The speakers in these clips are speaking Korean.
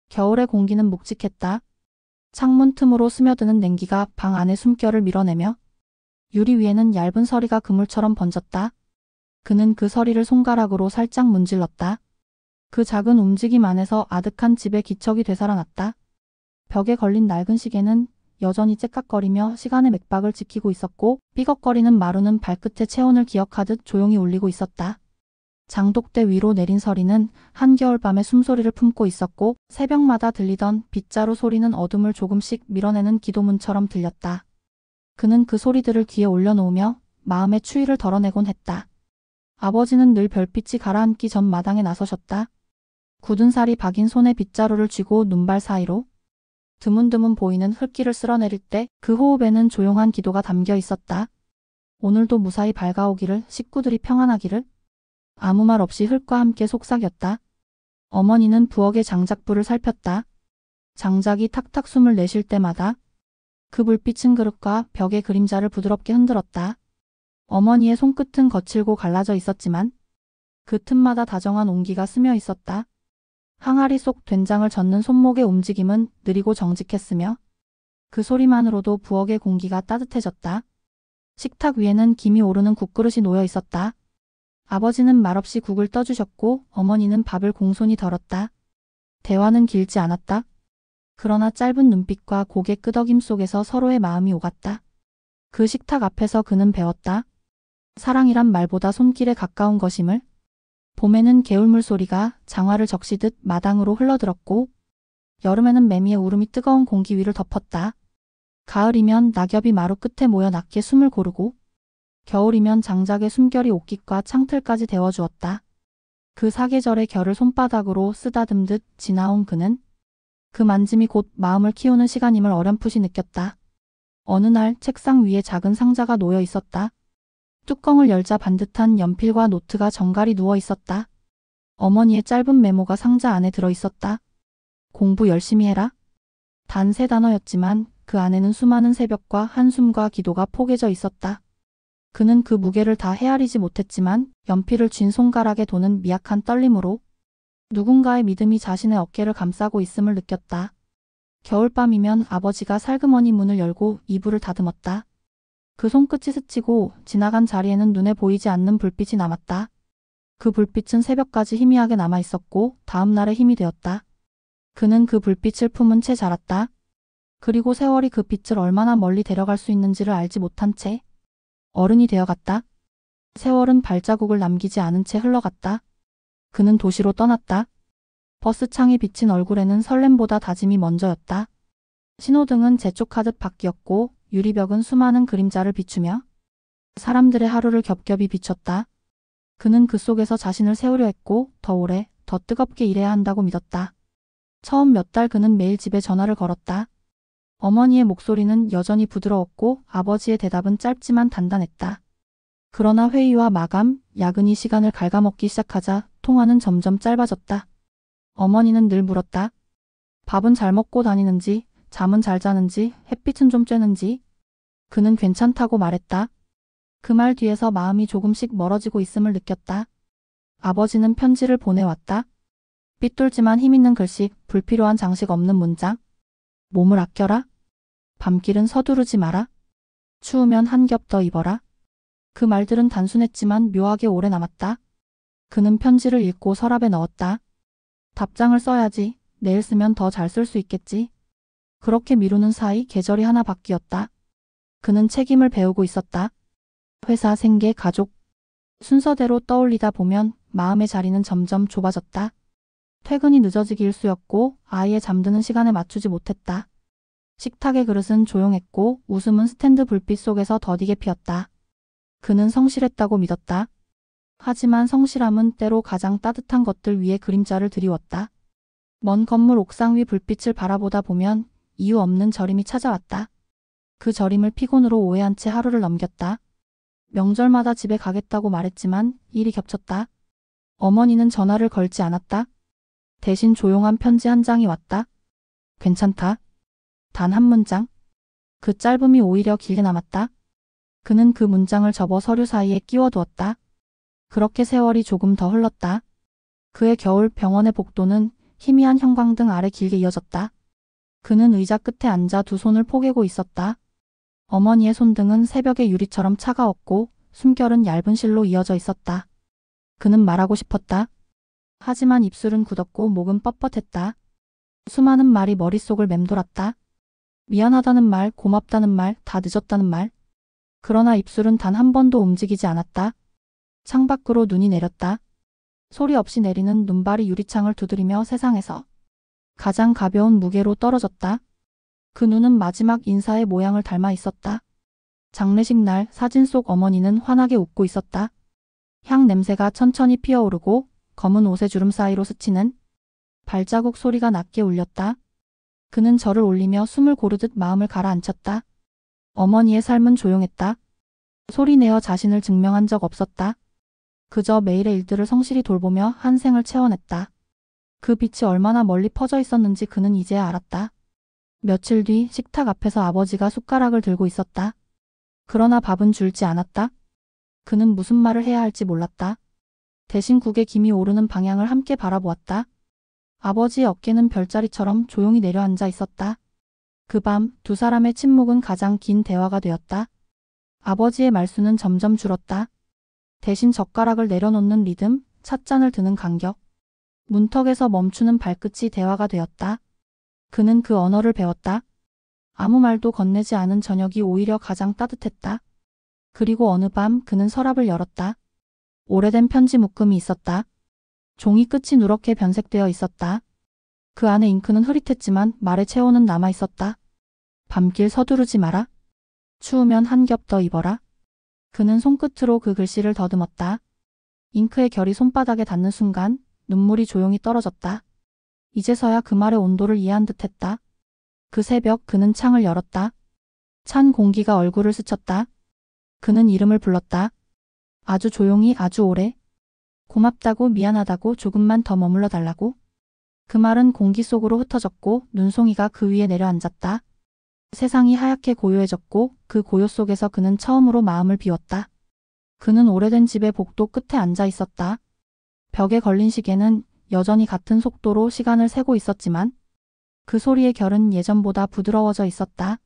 겨울의 공기는 묵직했다. 창문 틈으로 스며드는 냉기가 방 안의 숨결을 밀어내며 유리 위에는 얇은 서리가 그물처럼 번졌다. 그는 그 서리를 손가락으로 살짝 문질렀다. 그 작은 움직임 안에서 아득한 집의 기척이 되살아났다. 벽에 걸린 낡은 시계는 여전히 째깍거리며 시간의 맥박을 지키고 있었고 삐걱거리는 마루는 발끝의 체온을 기억하듯 조용히 울리고 있었다. 장독대 위로 내린 서리는 한겨울밤의 숨소리를 품고 있었고 새벽마다 들리던 빗자루 소리는 어둠을 조금씩 밀어내는 기도문처럼 들렸다. 그는 그 소리들을 귀에 올려놓으며 마음의 추위를 덜어내곤 했다. 아버지는 늘 별빛이 가라앉기 전 마당에 나서셨다. 굳은 살이 박인 손에 빗자루를 쥐고 눈발 사이로 드문드문 보이는 흙길을 쓸어내릴 때 그 호흡에는 조용한 기도가 담겨 있었다. 오늘도 무사히 밝아오기를, 식구들이 평안하기를. 아무 말 없이 흙과 함께 속삭였다. 어머니는 부엌의 장작불을 살폈다. 장작이 탁탁 숨을 내쉴 때마다 그 불빛은 그릇과 벽의 그림자를 부드럽게 흔들었다. 어머니의 손끝은 거칠고 갈라져 있었지만 그 틈마다 다정한 온기가 스며 있었다. 항아리 속 된장을 젓는 손목의 움직임은 느리고 정직했으며 그 소리만으로도 부엌의 공기가 따뜻해졌다. 식탁 위에는 김이 오르는 국그릇이 놓여 있었다. 아버지는 말없이 국을 떠주셨고 어머니는 밥을 공손히 덜었다. 대화는 길지 않았다. 그러나 짧은 눈빛과 고개 끄덕임 속에서 서로의 마음이 오갔다. 그 식탁 앞에서 그는 배웠다. 사랑이란 말보다 손길에 가까운 것임을. 봄에는 개울물 소리가 장화를 적시듯 마당으로 흘러들었고 여름에는 매미의 울음이 뜨거운 공기 위를 덮었다. 가을이면 낙엽이 마루 끝에 모여 낮게 숨을 고르고 겨울이면 장작의 숨결이 옷깃과 창틀까지 데워주었다. 그 사계절의 결을 손바닥으로 쓰다듬듯 지나온 그는 그 만짐이 곧 마음을 키우는 시간임을 어렴풋이 느꼈다. 어느 날 책상 위에 작은 상자가 놓여 있었다. 뚜껑을 열자 반듯한 연필과 노트가 정갈이 누워 있었다. 어머니의 짧은 메모가 상자 안에 들어 있었다. 공부 열심히 해라. 단 3단어였지만 그 안에는 수많은 새벽과 한숨과 기도가 포개져 있었다. 그는 그 무게를 다 헤아리지 못했지만 연필을 쥔 손가락에 도는 미약한 떨림으로 누군가의 믿음이 자신의 어깨를 감싸고 있음을 느꼈다. 겨울밤이면 아버지가 살그머니 문을 열고 이불을 다듬었다. 그 손끝이 스치고 지나간 자리에는 눈에 보이지 않는 불빛이 남았다. 그 불빛은 새벽까지 희미하게 남아 있었고 다음 날의 힘이 되었다. 그는 그 불빛을 품은 채 자랐다. 그리고 세월이 그 빛을 얼마나 멀리 데려갈 수 있는지를 알지 못한 채 어른이 되어갔다. 세월은 발자국을 남기지 않은 채 흘러갔다. 그는 도시로 떠났다. 버스 창이 비친 얼굴에는 설렘보다 다짐이 먼저였다. 신호등은 재촉하듯 바뀌었고 유리벽은 수많은 그림자를 비추며 사람들의 하루를 겹겹이 비췄다. 그는 그 속에서 자신을 세우려 했고 더 오래, 더 뜨겁게 일해야 한다고 믿었다. 처음 몇 달 그는 매일 집에 전화를 걸었다. 어머니의 목소리는 여전히 부드러웠고 아버지의 대답은 짧지만 단단했다. 그러나 회의와 마감, 야근이 시간을 갉아먹기 시작하자 통화는 점점 짧아졌다. 어머니는 늘 물었다. 밥은 잘 먹고 다니는지, 잠은 잘 자는지, 햇빛은 좀 쬐는지. 그는 괜찮다고 말했다. 그 말 뒤에서 마음이 조금씩 멀어지고 있음을 느꼈다. 아버지는 편지를 보내왔다. 삐뚤지만 힘있는 글씨, 불필요한 장식 없는 문장. 몸을 아껴라. 밤길은 서두르지 마라. 추우면 한 겹 더 입어라. 그 말들은 단순했지만 묘하게 오래 남았다. 그는 편지를 읽고 서랍에 넣었다. 답장을 써야지. 내일 쓰면 더 잘 쓸 수 있겠지. 그렇게 미루는 사이 계절이 하나 바뀌었다. 그는 책임을 배우고 있었다. 회사, 생계, 가족. 순서대로 떠올리다 보면 마음의 자리는 점점 좁아졌다. 퇴근이 늦어지기 일쑤였고 아이의 잠드는 시간에 맞추지 못했다. 식탁의 그릇은 조용했고 웃음은 스탠드 불빛 속에서 더디게 피었다. 그는 성실했다고 믿었다. 하지만 성실함은 때로 가장 따뜻한 것들 위에 그림자를 드리웠다. 먼 건물 옥상 위 불빛을 바라보다 보면 이유 없는 저림이 찾아왔다. 그 저림을 피곤으로 오해한 채 하루를 넘겼다. 명절마다 집에 가겠다고 말했지만 일이 겹쳤다. 어머니는 전화를 걸지 않았다. 대신 조용한 편지 한 장이 왔다. 괜찮다. 단 한 문장. 그 짧음이 오히려 길게 남았다. 그는 그 문장을 접어 서류 사이에 끼워두었다. 그렇게 세월이 조금 더 흘렀다. 그의 겨울 병원의 복도는 희미한 형광등 아래 길게 이어졌다. 그는 의자 끝에 앉아 두 손을 포개고 있었다. 어머니의 손등은 새벽의 유리처럼 차가웠고 숨결은 얇은 실로 이어져 있었다. 그는 말하고 싶었다. 하지만 입술은 굳었고 목은 뻣뻣했다. 수많은 말이 머릿속을 맴돌았다. 미안하다는 말, 고맙다는 말, 다 늦었다는 말. 그러나 입술은 단 한 번도 움직이지 않았다. 창밖으로 눈이 내렸다. 소리 없이 내리는 눈발이 유리창을 두드리며 세상에서 가장 가벼운 무게로 떨어졌다. 그 눈은 마지막 인사의 모양을 닮아 있었다. 장례식 날 사진 속 어머니는 환하게 웃고 있었다. 향 냄새가 천천히 피어오르고 검은 옷의 주름 사이로 스치는 발자국 소리가 낮게 울렸다. 그는 절을 올리며 숨을 고르듯 마음을 가라앉혔다. 어머니의 삶은 조용했다. 소리내어 자신을 증명한 적 없었다. 그저 매일의 일들을 성실히 돌보며 한 생을 채워냈다. 그 빛이 얼마나 멀리 퍼져 있었는지 그는 이제야 알았다. 며칠 뒤 식탁 앞에서 아버지가 숟가락을 들고 있었다. 그러나 밥은 줄지 않았다. 그는 무슨 말을 해야 할지 몰랐다. 대신 국의 김이 오르는 방향을 함께 바라보았다. 아버지의 어깨는 별자리처럼 조용히 내려앉아 있었다. 그 밤 두 사람의 침묵은 가장 긴 대화가 되었다. 아버지의 말수는 점점 줄었다. 대신 젓가락을 내려놓는 리듬, 찻잔을 드는 간격, 문턱에서 멈추는 발끝이 대화가 되었다. 그는 그 언어를 배웠다. 아무 말도 건네지 않은 저녁이 오히려 가장 따뜻했다. 그리고 어느 밤 그는 서랍을 열었다. 오래된 편지 묶음이 있었다. 종이 끝이 누렇게 변색되어 있었다. 그 안에 잉크는 흐릿했지만 말의 체온은 남아 있었다. 밤길 서두르지 마라. 추우면 한 겹 더 입어라. 그는 손끝으로 그 글씨를 더듬었다. 잉크의 결이 손바닥에 닿는 순간 눈물이 조용히 떨어졌다. 이제서야 그 말의 온도를 이해한 듯했다. 그 새벽 그는 창을 열었다. 찬 공기가 얼굴을 스쳤다. 그는 이름을 불렀다. 아주 조용히, 아주 오래. 고맙다고, 미안하다고, 조금만 더 머물러 달라고. 그 말은 공기 속으로 흩어졌고 눈송이가 그 위에 내려앉았다. 세상이 하얗게 고요해졌고 그 고요 속에서 그는 처음으로 마음을 비웠다. 그는 오래된 집의 복도 끝에 앉아 있었다. 벽에 걸린 시계는 여전히 같은 속도로 시간을 세고 있었지만 그 소리의 결은 예전보다 부드러워져 있었다.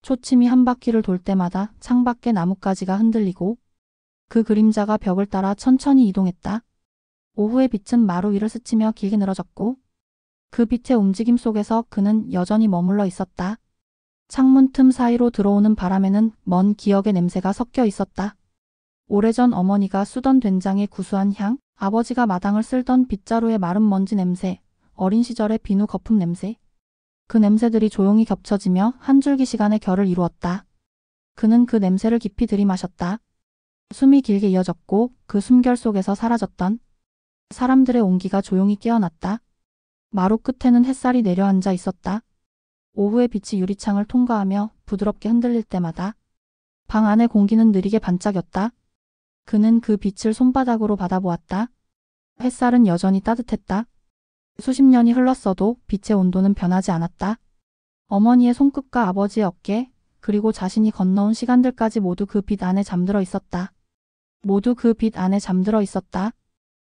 초침이 한 바퀴를 돌 때마다 창밖의 나뭇가지가 흔들리고 그 그림자가 벽을 따라 천천히 이동했다. 오후의 빛은 마루 위를 스치며 길게 늘어졌고 그 빛의 움직임 속에서 그는 여전히 머물러 있었다. 창문 틈 사이로 들어오는 바람에는 먼 기억의 냄새가 섞여 있었다. 오래전 어머니가 쓰던 된장의 구수한 향, 아버지가 마당을 쓸던 빗자루의 마른 먼지 냄새, 어린 시절의 비누 거품 냄새. 그 냄새들이 조용히 겹쳐지며 한 줄기 시간의 결을 이루었다. 그는 그 냄새를 깊이 들이마셨다. 숨이 길게 이어졌고 그 숨결 속에서 사라졌던 사람들의 온기가 조용히 깨어났다. 마루 끝에는 햇살이 내려앉아 있었다. 오후의 빛이 유리창을 통과하며 부드럽게 흔들릴 때마다 방 안의 공기는 느리게 반짝였다. 그는 그 빛을 손바닥으로 받아보았다. 햇살은 여전히 따뜻했다. 수십 년이 흘렀어도 빛의 온도는 변하지 않았다. 어머니의 손끝과 아버지의 어깨, 그리고 자신이 건너온 시간들까지 모두 그 빛 안에 잠들어 있었다. 모두 그 빛 안에 잠들어 있었다.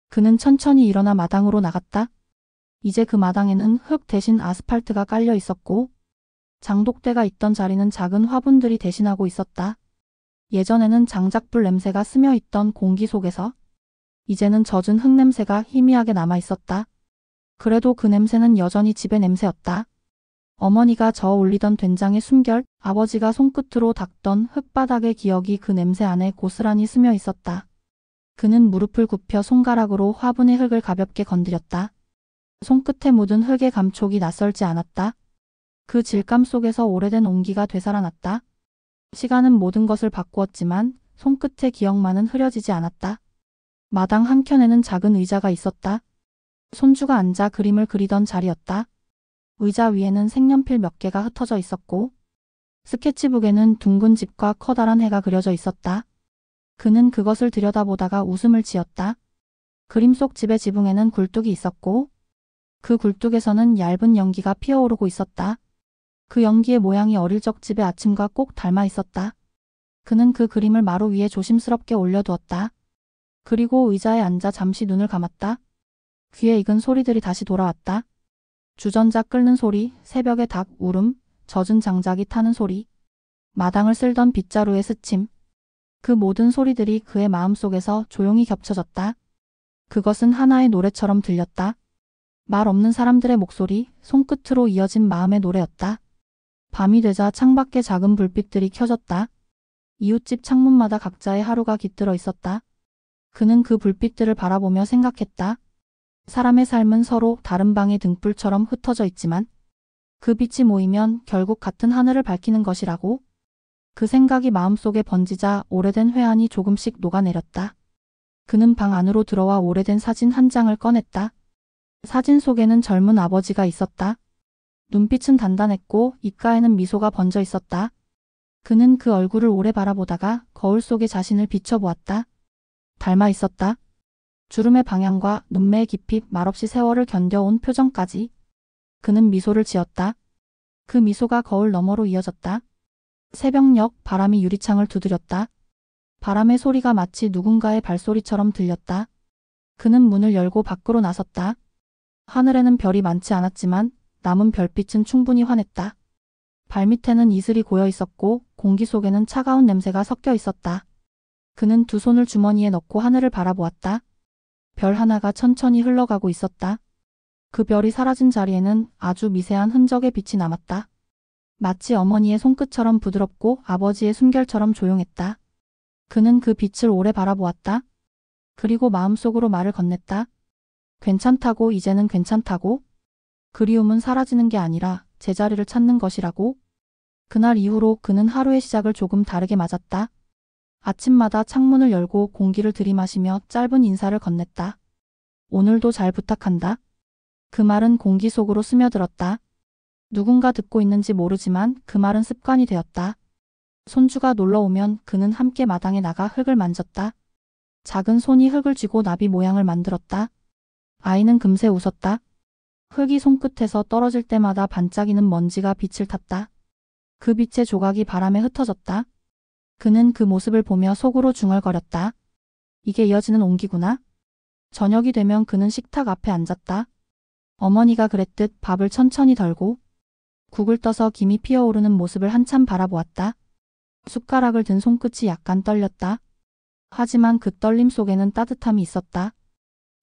그는 천천히 일어나 마당으로 나갔다. 이제 그 마당에는 흙 대신 아스팔트가 깔려 있었고 장독대가 있던 자리는 작은 화분들이 대신하고 있었다. 예전에는 장작불 냄새가 스며 있던 공기 속에서 이제는 젖은 흙 냄새가 희미하게 남아 있었다. 그래도 그 냄새는 여전히 집의 냄새였다. 어머니가 저어 올리던 된장의 숨결, 아버지가 손끝으로 닦던 흙바닥의 기억이 그 냄새 안에 고스란히 스며 있었다. 그는 무릎을 굽혀 손가락으로 화분의 흙을 가볍게 건드렸다. 손끝에 묻은 흙의 감촉이 낯설지 않았다. 그 질감 속에서 오래된 온기가 되살아났다. 시간은 모든 것을 바꾸었지만 손끝의 기억만은 흐려지지 않았다. 마당 한켠에는 작은 의자가 있었다. 손주가 앉아 그림을 그리던 자리였다. 의자 위에는 색연필 몇 개가 흩어져 있었고 스케치북에는 둥근 집과 커다란 해가 그려져 있었다. 그는 그것을 들여다보다가 웃음을 지었다. 그림 속 집의 지붕에는 굴뚝이 있었고 그 굴뚝에서는 얇은 연기가 피어오르고 있었다. 그 연기의 모양이 어릴 적 집의 아침과 꼭 닮아 있었다. 그는 그 그림을 마루 위에 조심스럽게 올려두었다. 그리고 의자에 앉아 잠시 눈을 감았다. 귀에 익은 소리들이 다시 돌아왔다. 주전자 끓는 소리, 새벽의 닭 울음, 젖은 장작이 타는 소리, 마당을 쓸던 빗자루의 스침. 그 모든 소리들이 그의 마음속에서 조용히 겹쳐졌다. 그것은 하나의 노래처럼 들렸다. 말 없는 사람들의 목소리, 손끝으로 이어진 마음의 노래였다. 밤이 되자 창밖에 작은 불빛들이 켜졌다. 이웃집 창문마다 각자의 하루가 깃들어 있었다. 그는 그 불빛들을 바라보며 생각했다. 사람의 삶은 서로 다른 방의 등불처럼 흩어져 있지만 그 빛이 모이면 결국 같은 하늘을 밝히는 것이라고. 그 생각이 마음속에 번지자 오래된 회한이 조금씩 녹아내렸다. 그는 방 안으로 들어와 오래된 사진 한 장을 꺼냈다. 사진 속에는 젊은 아버지가 있었다. 눈빛은 단단했고 입가에는 미소가 번져 있었다. 그는 그 얼굴을 오래 바라보다가 거울 속에 자신을 비춰보았다. 닮아 있었다. 주름의 방향과 눈매의 깊이, 말없이 세월을 견뎌온 표정까지. 그는 미소를 지었다. 그 미소가 거울 너머로 이어졌다. 새벽녘 바람이 유리창을 두드렸다. 바람의 소리가 마치 누군가의 발소리처럼 들렸다. 그는 문을 열고 밖으로 나섰다. 하늘에는 별이 많지 않았지만 남은 별빛은 충분히 환했다. 발밑에는 이슬이 고여 있었고 공기 속에는 차가운 냄새가 섞여 있었다. 그는 두 손을 주머니에 넣고 하늘을 바라보았다. 별 하나가 천천히 흘러가고 있었다. 그 별이 사라진 자리에는 아주 미세한 흔적의 빛이 남았다. 마치 어머니의 손끝처럼 부드럽고 아버지의 숨결처럼 조용했다. 그는 그 빛을 오래 바라보았다. 그리고 마음속으로 말을 건넸다. 괜찮다고, 이제는 괜찮다고. 그리움은 사라지는 게 아니라 제자리를 찾는 것이라고. 그날 이후로 그는 하루의 시작을 조금 다르게 맞았다. 아침마다 창문을 열고 공기를 들이마시며 짧은 인사를 건넸다. 오늘도 잘 부탁한다. 그 말은 공기 속으로 스며들었다. 누군가 듣고 있는지 모르지만 그 말은 습관이 되었다. 손주가 놀러오면 그는 함께 마당에 나가 흙을 만졌다. 작은 손이 흙을 쥐고 나비 모양을 만들었다. 아이는 금세 웃었다. 흙이 손끝에서 떨어질 때마다 반짝이는 먼지가 빛을 탔다. 그 빛의 조각이 바람에 흩어졌다. 그는 그 모습을 보며 속으로 중얼거렸다. 이게 이어지는 온기구나. 저녁이 되면 그는 식탁 앞에 앉았다. 어머니가 그랬듯 밥을 천천히 덜고 국을 떠서 김이 피어오르는 모습을 한참 바라보았다. 숟가락을 든 손끝이 약간 떨렸다. 하지만 그 떨림 속에는 따뜻함이 있었다.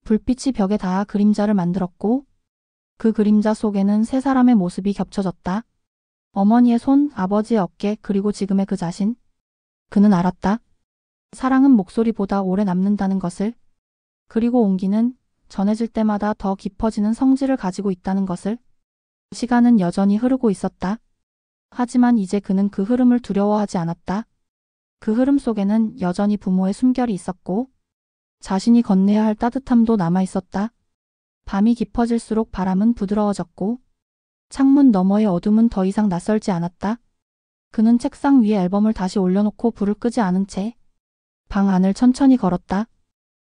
불빛이 벽에 닿아 그림자를 만들었고 그 그림자 속에는 세 사람의 모습이 겹쳐졌다. 어머니의 손, 아버지의 어깨, 그리고 지금의 그 자신. 그는 알았다. 사랑은 목소리보다 오래 남는다는 것을. 그리고 온기는 전해질 때마다 더 깊어지는 성질을 가지고 있다는 것을. 시간은 여전히 흐르고 있었다. 하지만 이제 그는 그 흐름을 두려워하지 않았다. 그 흐름 속에는 여전히 부모의 숨결이 있었고 자신이 건네야 할 따뜻함도 남아 있었다. 밤이 깊어질수록 바람은 부드러워졌고 창문 너머의 어둠은 더 이상 낯설지 않았다. 그는 책상 위에 앨범을 다시 올려놓고 불을 끄지 않은 채 방 안을 천천히 걸었다.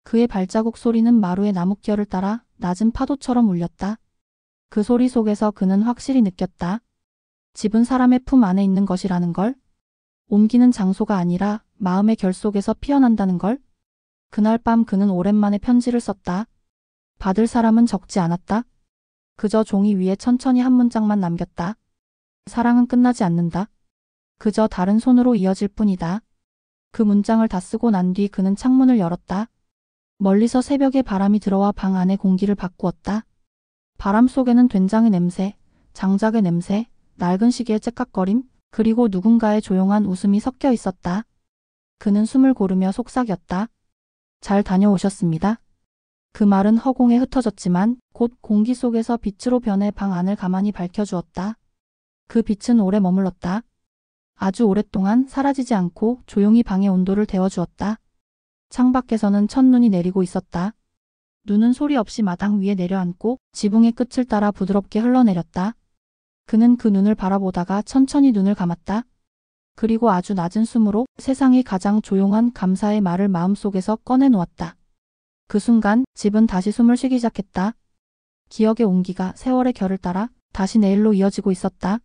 그의 발자국 소리는 마루의 나뭇결을 따라 낮은 파도처럼 울렸다. 그 소리 속에서 그는 확실히 느꼈다. 집은 사람의 품 안에 있는 것이라는 걸. 옮기는 장소가 아니라 마음의 결 속에서 피어난다는 걸. 그날 밤 그는 오랜만에 편지를 썼다. 받을 사람은 적지 않았다. 그저 종이 위에 천천히 한 문장만 남겼다. 사랑은 끝나지 않는다. 그저 다른 손으로 이어질 뿐이다. 그 문장을 다 쓰고 난 뒤 그는 창문을 열었다. 멀리서 새벽의 바람이 들어와 방 안의 공기를 바꾸었다. 바람 속에는 된장의 냄새, 장작의 냄새, 낡은 시계의 째깍거림, 그리고 누군가의 조용한 웃음이 섞여 있었다. 그는 숨을 고르며 속삭였다. 잘 다녀오셨습니다. 그 말은 허공에 흩어졌지만 곧 공기 속에서 빛으로 변해 방 안을 가만히 밝혀주었다. 그 빛은 오래 머물렀다. 아주 오랫동안 사라지지 않고 조용히 방의 온도를 데워주었다. 창밖에서는 첫눈이 내리고 있었다. 눈은 소리 없이 마당 위에 내려앉고 지붕의 끝을 따라 부드럽게 흘러내렸다. 그는 그 눈을 바라보다가 천천히 눈을 감았다. 그리고 아주 낮은 숨으로 세상의 가장 조용한 감사의 말을 마음속에서 꺼내놓았다. 그 순간 집은 다시 숨을 쉬기 시작했다. 기억의 온기가 세월의 결을 따라 다시 내일로 이어지고 있었다.